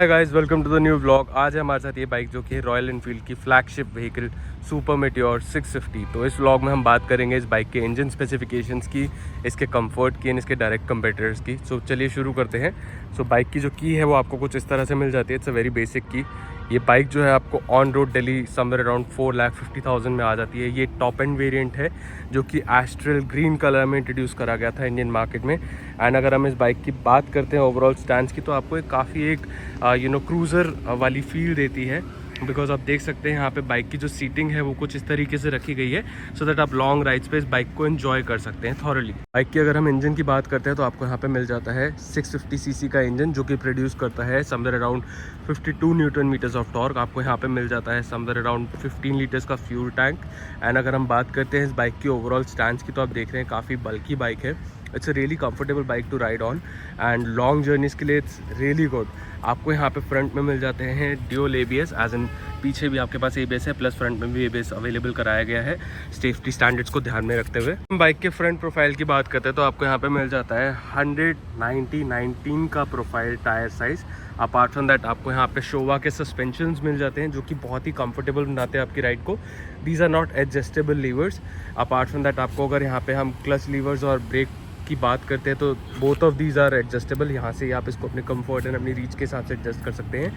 Hi guys, welcome to the new vlog. आज है हमारे साथ ये बाइक जो कि है रॉयल एनफील्ड की फ्लैगशिप व्हीकल सुपर मेटियोर 650। तो इस व्लॉग में हम बात करेंगे इस बाइक के इंजन स्पेसिफिकेशंस की, इसके कंफर्ट की एंड इसके डायरेक्ट कंपेटिटर्स की। सो चलिए शुरू करते हैं। सो बाइक की जो की है वो आपको कुछ इस तरह से मिल जाती है। इट्स अ वेरी बेसिक की। ये बाइक जो है आपको on road Delhi somewhere around 4,50,000 में आ जाती है। ये टॉप एंड वेरिएंट है जो कि एस्ट्रल ग्रीन कलर में इंट्रोड्यूस करा गया था इंडियन मार्केट में। एंड अगर हम इस बाइक की बात करते हैं ओवरऑल स्टैंड्स की, तो आपको काफ़ी एक क्रूज़र वाली फील देती है। बिकॉज आप देख सकते हैं यहाँ पे बाइक की जो सीटिंग है वो कुछ इस तरीके से रखी गई है सो दैट आप लॉन्ग राइड्स पे इस बाइक को एंजॉय कर सकते हैं थॉरली। बाइक की अगर हम इंजन की बात करते हैं तो आपको यहाँ पे मिल जाता है 650 सीसी का इंजन जो कि प्रोड्यूस करता है somewhere around 52 newton meters of torque. आपको यहाँ पे मिल जाता है समवेयर अराउंड 15 लीटर्स का फ्यूल टैंक। एंड अगर हम बात करते हैं इस बाइक की ओवरऑल स्टैंड्स की, तो आप देख रहे हैं काफ़ी बल्की बाइक है। It's a really comfortable bike to ride on and long journeys के लिए इट्स रियली गुड। आपको यहाँ पे फ्रंट में मिल जाते हैं ड्यूल एबीएस, एज इन पीछे भी आपके पास एबीएस है प्लस फ्रंट में भी एबीएस अवेलेबल कराया गया है सेफ्टी स्टैंडर्ड्स को ध्यान में रखते हुए। बाइक के फ्रंट प्रोफाइल की बात करते हैं तो आपको यहाँ पे मिल जाता है 100/90/19 का profile tyre size. Apart from that आपको यहाँ पे शोवा के सस्पेंशंस मिल जाते हैं जो कि बहुत ही कंफर्टेबल बनाते हैं आपकी राइड को। These are not adjustable levers. Apart from that आपको अगर यहाँ पे हम क्लच लीवर्स और ब्रेक की बात करते हैं तो both of these are adjustable. यहाँ से आप इसको अपने कंफर्ट एंड अपनी रीच के हिसाब से एडजस्ट कर सकते हैं।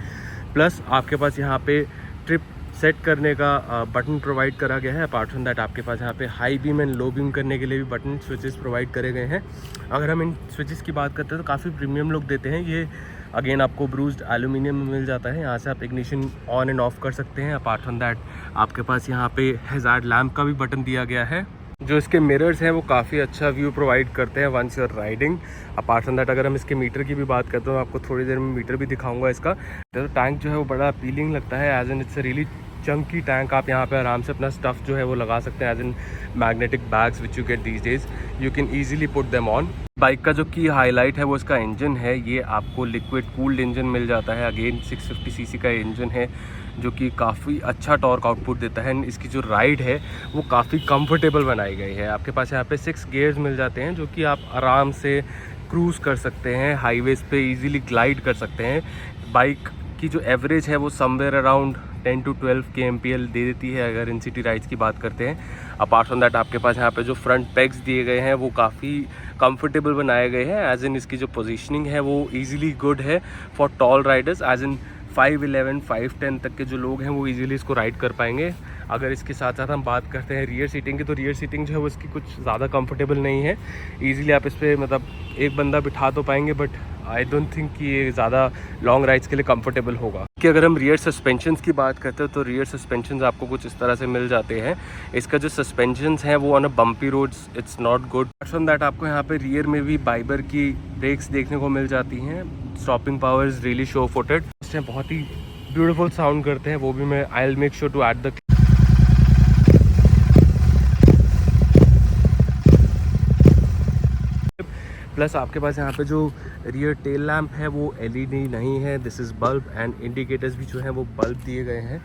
प्लस आपके पास यहाँ पे ट्रिप सेट करने का बटन प्रोवाइड करा गया है। अपार्ट फ्रॉम दैट आपके पास यहाँ पे high beam and low beam करने के लिए भी बटन स्विचेस प्रोवाइड करे गए हैं। अगर हम इन स्विचेस की बात करते हैं तो काफ़ी प्रीमियम लुक देते हैं। ये अगेन आपको ब्रूस्ड एल्यूमिनियम में मिल जाता है। यहाँ से आप इग्निशन ऑन एंड ऑफ कर सकते हैं। अपार्ट फ्रॉम दैट आपके पास यहाँ पे हैजार्ड लैम्प का भी बटन दिया गया है। जो इसके मिरर्स हैं वो काफ़ी अच्छा व्यू प्रोवाइड करते हैं once you're riding. Apart from that अगर हम इसके मीटर की भी बात करते हैं तो आपको थोड़ी देर में मीटर भी दिखाऊंगा इसका। तो टैंक जो है वो बड़ा अपीलिंग लगता है, as and it's a really chunky tank. आप यहाँ पे आराम से अपना स्टफ़ जो है वो लगा सकते हैं, as in magnetic bags which you get these days you can easily put them on. Bike का जो की हाईलाइट है वो इसका इंजन है। ये आपको लिक्विड कूल्ड इंजन मिल जाता है। अगेन 650 सीसी का इंजन है जो कि काफ़ी अच्छा टॉर्क आउटपुट देता है। इसकी जो राइड है वो काफ़ी कंफर्टेबल बनाई गई है। आपके पास यहाँ पे 6 गियर्स मिल जाते हैं जो कि आप आराम से क्रूज़ कर सकते हैं, हाईवेज़ पे इजीली ग्लाइड कर सकते हैं। बाइक की जो एवरेज है वो समवेयर अराउंड 10 to 12 kmpl दे देती है अगर इन सिटी राइड्स की बात करते हैं। अपार्ट फ्रॉम दैट आपके पास यहाँ पे जो फ्रंट पैक्स दिए गए हैं वो काफ़ी कंफर्टेबल बनाए गए हैं। एज इन इसकी जो पोजीशनिंग है वो इजीली गुड है for tall riders. As in 5'11", 5'10" तक के जो लोग हैं वो इजीली इसको राइड कर पाएंगे। अगर इसके साथ साथ हम बात करते हैं रियर सीटिंग की, तो रियर सीटिंग जो है वो इसकी कुछ ज़्यादा कंफर्टेबल नहीं है। इजीली आप इस पर मतलब एक बंदा बिठा तो पाएंगे बट आई डोंट थिंक कि ये ज़्यादा लॉन्ग राइड्स के लिए कंफर्टेबल होगा। कि अगर हम रियर सस्पेंशंस की बात करते हैं तो रियर सस्पेंशंस आपको कुछ इस तरह से मिल जाते हैं। इसका जो सस्पेंशंस हैं वो on a bumpy roads it's not good. From that आपको यहाँ पे रियर में भी बाइबर की ब्रेक्स देखने को मिल जाती हैं। Stopping power is really sure footed, बहुत ही ब्यूटीफुल साउंड करते हैं। वो भी मैं I will make sure to add the. Plus आपके पास यहाँ पे जो रियर टेल लैम्प है वो एलईडी नहीं है, this is bulb. And indicators भी जो हैं वो बल्ब दिए गए हैं।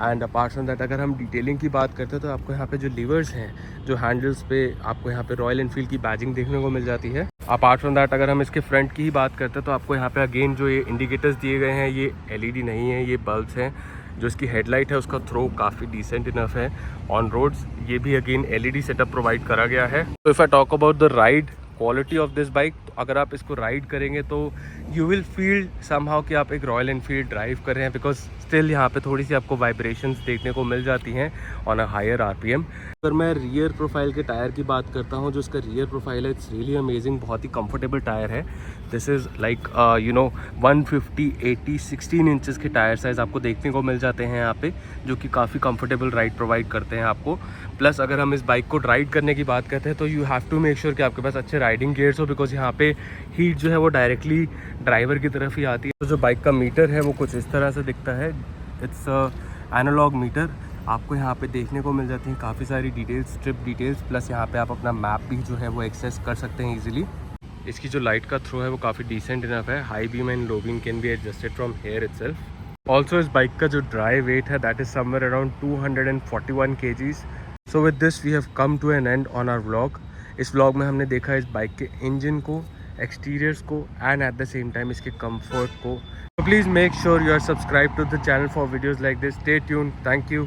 एंड अपार्ट फ्रॉम दैट अगर हम डिटेलिंग की बात करते हैं तो आपको यहाँ पे जो लीवर्स हैं, जो हैंडल्स पे आपको यहाँ पे रॉयल एनफील्ड की बैजिंग देखने को मिल जाती है। अपार्ट फ्रॉम दैट अगर हम इसके फ्रंट की ही बात करते हैं तो आपको यहाँ पे अगेन जो ये इंडिकेटर्स दिए गए हैं ये एलईडी नहीं है, ये बल्ब्स हैं। जो इसकी हेडलाइट है उसका थ्रो काफ़ी डिसेंट इनफ है ऑन रोड्स। ये भी अगेन एलईडी सेटअप प्रोवाइड करा गया है। तो if I talk about the ride quality of this bike, तो अगर आप इसको राइड करेंगे तो यू विल फील समहाउ कि आप एक रॉयल एनफील्ड ड्राइव कर रहे हैं। बिकॉज स्टिल यहाँ पे थोड़ी सी आपको वाइब्रेशंस देखने को मिल जाती हैं ऑन अ हायर आरपीएम। अगर मैं रियर प्रोफाइल के टायर की बात करता हूँ, जो इसका रियर प्रोफाइल है इट्स रियली अमेजिंग, बहुत ही कंफर्टेबल टायर है। दिस इज़ लाइक 150, 80, 16 इंचज़ के टायर साइज़ आपको देखने को मिल जाते हैं यहाँ पे, जो कि काफ़ी कंफर्टेबल राइड प्रोवाइड करते हैं आपको। प्लस अगर हम इस बाइक को राइड करने की बात करते हैं तो you have to make sure कि आपके पास अच्छे राइडिंग गियर्स हो, बिकॉज यहाँ पे हीट जो है वो डायरेक्टली ड्राइवर की तरफ ही आती है। तो जो बाइक का मीटर है वो कुछ इस तरह से दिखता है। It's analogue meter. आपको यहाँ पे देखने को मिल जाती हैं काफ़ी सारी डिटेल्स, ट्रिप डिटेल्स। प्लस यहाँ पे आप अपना मैप भी जो है वो एक्सेस कर सकते हैं ईजिली। इसकी जो लाइट का थ्रो है वो काफ़ी डिसेंट इनफ है। High beam and low beam can be adjusted from here itself. Also इस बाइक का जो ड्राई वेट है that is somewhere around 241 kgs। So with this we have come to an end on our vlog. इस vlog में हमने देखा इस bike के इंजन को, एक्सटीरियर्स को and at the same time इसके कंफर्ट को। तो please make sure you are subscribe to the channel for videos like this. Stay tune. Thank you.